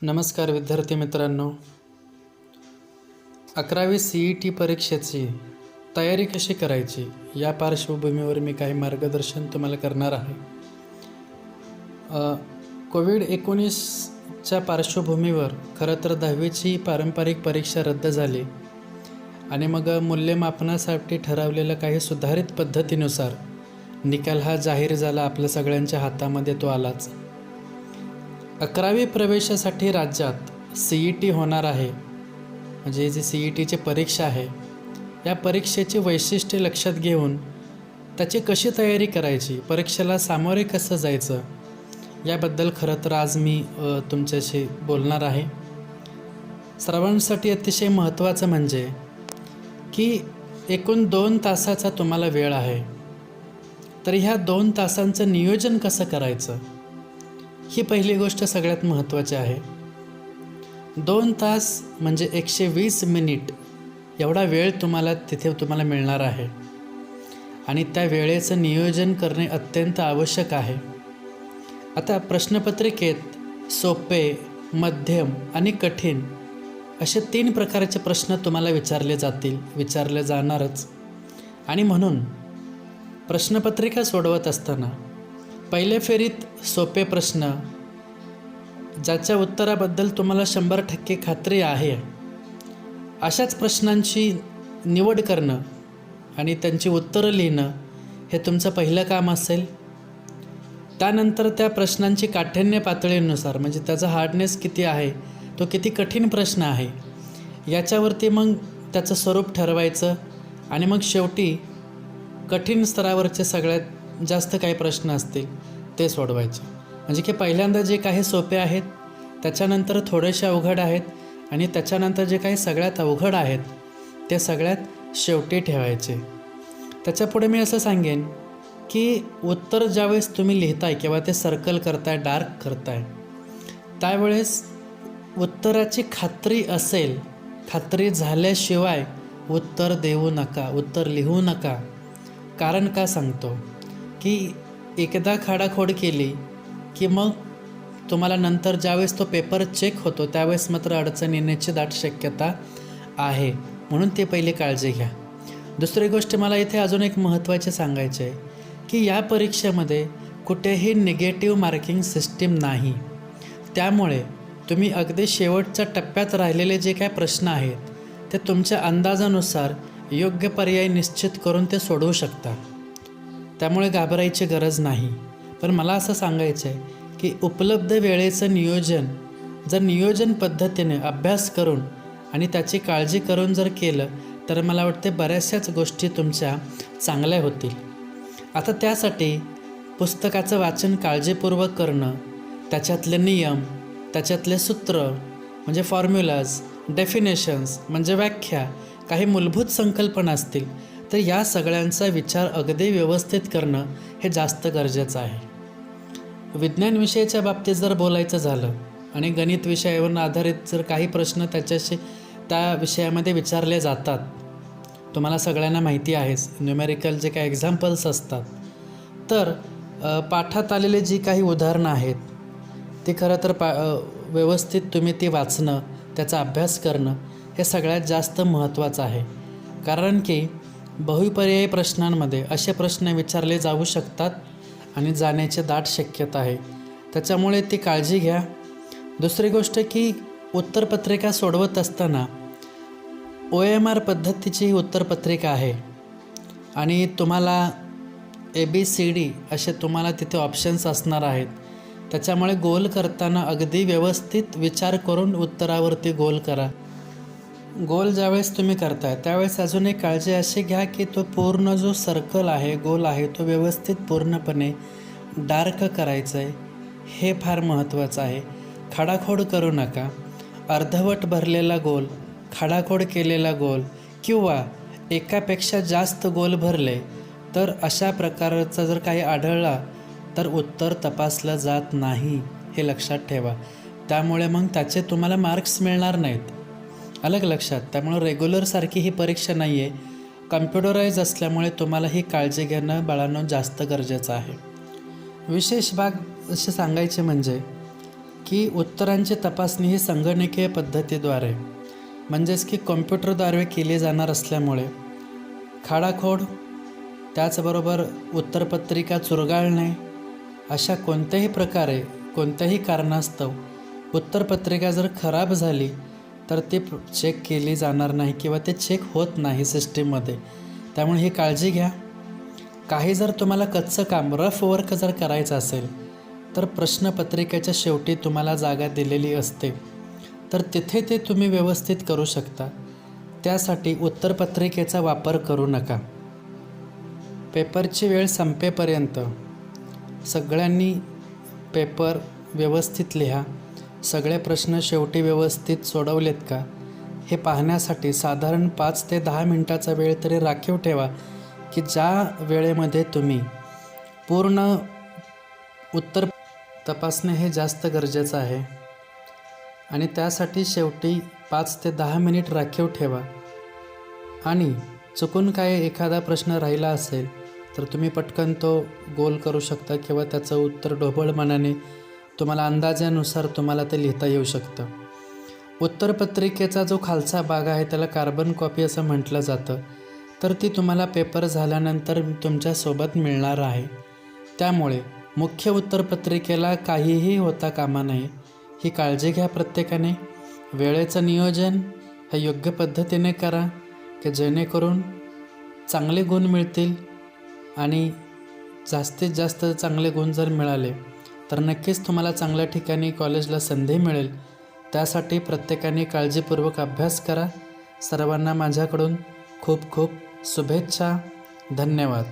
नमस्कार विद्यार्थी मित्रांनो, 11वी CET परीक्षेची तयारी कशी करायची या पार्श्वभूमीवर मी काही मार्गदर्शन तुम्हाला करणार आहे. कोविड-19च्या पार्श्वभूमीवर खरं तर 10वीची पारंपरिक परीक्षा रद्द झाली आणि मग मूल्यमापनासाठी ठरवलेल्या काही सुधारित पद्धतीनुसार निकाल हा जाहीर झाला. आपल्या सगळ्यांच्या हातामध्ये तो आलाच. 11वी प्रवेशासाठी राज्यात CET होणार आहे, म्हणजे जी CETची परीक्षा आहे, या परीक्षेची वैशिष्ट्ये लक्षात घेऊन त्याची कशी तयारी करायची, परीक्षेला सामोरे कसं जायचं, याबद्दल खरं तर आज मी तुमच्याशी बोलणार आहे. सर्वांसाठी अतिशय महत्त्वाचं म्हणजे की एकूण 2 तासाचा तुम्हाला वेळ आहे, तर ह्या 2 तासांचं नियोजन कसं करायचं ही पहिली गोष्ट सगळ्यात महत्त्वाची आहे. 2 तास म्हणजे 120 मिनिट एवढा वेळ तुम्हाला मिळणार आहे आणि त्या वेळेचं नियोजन करणे अत्यंत आवश्यक आहे. आता प्रश्नपत्रिकेत सोपे, मध्यम आणि कठीण असे 3 प्रकारचे प्रश्न तुम्हाला विचारले जाणारच. आणि म्हणून प्रश्नपत्रिका सोडवत असताना पहिल्या फेरीत सोपे प्रश्न ज्याच्या उत्तराबद्दल तुम्हाला 100% खात्री आहे, अशाच प्रश्नांची निवड करणं आणि त्यांची उत्तरं लिहिणं हे तुमचं पहिलं काम असेल. त्यानंतर त्या प्रश्नांची काठिण्य पातळीनुसार, म्हणजे त्याचा हार्डनेस किती आहे, तो किती कठीण प्रश्न आहे, याच्यावरती मग त्याचं स्वरूप ठरवायचं आणि मग शेवटी कठीण स्तरावरचे सगळ्यात जास्त काही प्रश्न असतील ते सोडवायचे. म्हणजे की पहिल्यांदा जे काही सोपे आहेत, त्याच्यानंतर थोडेसे अवघड आहेत आणि त्याच्यानंतर जे काही सगळ्यात अवघड आहेत ते सगळ्यात शेवटी ठेवायचे. त्याच्यापुढे मी असं सांगेन की उत्तर ज्यावेळेस तुम्ही लिहिताय किंवा ते सर्कल करताय, डार्क करताय, त्यावेळेस उत्तराची खात्री असेल, खात्री झाल्याशिवाय उत्तर देऊ नका, उत्तर लिहू नका. कारण का सांगतो की एकदा खाडाखोड केली की मग तुम्हाला नंतर ज्यावेळेस तो पेपर चेक होतो त्यावेळेस मात्र अडचण येण्याची दाट शक्यता आहे. म्हणून ते पहिली काळजी घ्या. दुसरी गोष्ट मला इथे अजून एक महत्त्वाचे सांगायचे आहे की या परीक्षेमध्ये कुठेही निगेटिव्ह मार्किंग सिस्टीम नाही. त्यामुळे तुम्ही अगदी शेवटच्या टप्प्यात राहिलेले जे काय प्रश्न आहेत ते तुमच्या अंदाजानुसार योग्य पर्याय निश्चित करून ते सोडवू शकता. त्यामुळे घाबरायची गरज नाही. पण मला असं सांगायचं आहे की उपलब्ध वेळेचं नियोजन पद्धतीने अभ्यास करून आणि त्याची काळजी करून जर केलं तर मला वाटते बऱ्याचशाच गोष्टी तुमच्या चांगल्या होतील. आता त्यासाठी पुस्तकाचं वाचन काळजीपूर्वक करणं, त्याच्यातले नियम, त्याच्यातले सूत्र म्हणजे फॉर्म्युलाज, डेफिनेशन्स म्हणजे व्याख्या, काही मूलभूत संकल्पना असतील तर या सगळ्यांचा विचार अगदी व्यवस्थित करणं हे जास्त गरजेचं आहे. विज्ञान विषयाच्या बाबतीत जर बोलायचं झालं आणि गणित विषयावर आधारित जर काही प्रश्न त्या विषयामध्ये विचारले जातात, तुम्हाला सगळ्यांना माहिती आहेच, न्यूमेरिकल जे काही एक्झाम्पल्स असतात, तर पाठात आलेले जी काही उदाहरणं आहेत ती खरं तर व्यवस्थित तुम्ही ती वाचणं, त्याचा अभ्यास करणं हे सगळ्यात जास्त महत्त्वाचं आहे. कारण की बहुपर्यायी प्रश्नांमध्ये असे प्रश्न विचारले जाऊ शकतात आणि जाण्याची दाट शक्यता आहे. त्याच्यामुळे ती काळजी घ्या. दुसरी गोष्ट की उत्तरपत्रिका सोडवत असताना OMR पद्धतीची ही उत्तरपत्रिका आहे आणि तुम्हाला ABCD असे तुम्हाला तिथे ऑप्शन्स असणार आहेत. त्याच्यामुळे गोल करताना अगदी व्यवस्थित विचार करून उत्तरावरती गोल करा. गोल ज्यावेळेस तुम्ही करताय त्यावेळेस अजून एक काळजी अशी घ्या की तो पूर्ण जो सर्कल आहे, गोल आहे, तो व्यवस्थित पूर्णपणे डार्क करायचं आहे. हे फार महत्त्वाचं आहे. खाडाखोड करू नका. अर्धवट भरलेला गोल, खाडाखोड केलेला गोल किंवा एकापेक्षा जास्त गोल भरले तर अशा प्रकारचा जर काही आढळला तर उत्तर तपासलं जात नाही, हे लक्षात ठेवा. त्यामुळे मग त्याचे तुम्हाला मार्क्स मिळणार नाहीत. अलग लक्षात. त्यामुळे रेग्युलरसारखी ही परीक्षा नाही आहे, कम्प्युटराईज असल्यामुळे तुम्हाला ही काळजी घेणं बाळांनो जास्त गरजेचं आहे. विशेष भाग असे सांगायचे म्हणजे की उत्तरांची तपासणी ही संगणकीय पद्धतीद्वारे म्हणजेच की कॉम्प्युटरद्वारे केली जाणार असल्यामुळे खाडाखोड त्याचबरोबर उत्तरपत्रिका चुरगाळणे अशा कोणत्याही प्रकारे कोणत्याही कारणास्तव उत्तरपत्रिका जर खराब झाली तर ती चेक केली जाणार नाही किंवा ते चेक होत नाही सिस्टीममध्ये. त्यामुळे ही काळजी घ्या. काही जर तुम्हाला कच्चं काम रफ वर्क जर करायचं असेल तर प्रश्नपत्रिकेच्या शेवटी तुम्हाला जागा दिलेली असते, तर तिथे ते तुम्ही व्यवस्थित करू शकता. त्यासाठी उत्तरपत्रिकेचा वापर करू नका. पेपरची वेळ संपेपर्यंत सगळ्यांनी पेपर व्यवस्थित लिहा. सगळे प्रश्न शेवटी व्यवस्थित सोडवलेत का हे पाहण्यासाठी साधारण 5 ते 10 मिनटाचा वेळ तरी राखीव ठेवा, की ज्या वेळेमध्ये तुम्ही पूर्ण उत्तर तपासणे हे जास्त गरजेचं आहे. आणि त्यासाठी शेवटी 5 ते 10 मिनिट राखीव ठेवा. आणि चुकून काय एखादा प्रश्न राहिला असेल तर तुम्ही पटकन तो गोल करू शकता किंवा त्याचं उत्तर ढोबळ मनाने तुम्हाला अंदाजानुसार तुम्हाला ते लिहिता येऊ शकतं. उत्तरपत्रिकेचा जो खालचा भाग आहे त्याला कार्बन कॉपी असं म्हटलं जातं, तर ती तुम्हाला पेपर झाल्यानंतर तुमच्यासोबत मिळणार आहे. त्यामुळे मुख्य उत्तरपत्रिकेला काहीही होता कामा नये ही काळजी घ्या प्रत्येकाने. वेळेचं नियोजन हे योग्य पद्धतीने करा, की जेणेकरून चांगले गुण मिळतील. आणि जास्तीत जास्त चांगले गुण जर मिळाले तर नक्कीच तुम्हाला चांगल्या ठिकाणी कॉलेजला संधी मिळेल. त्यासाठी प्रत्येकाने काळजीपूर्वक अभ्यास करा. सर्वांना माझ्याकडून खूप खूप शुभेच्छा. धन्यवाद.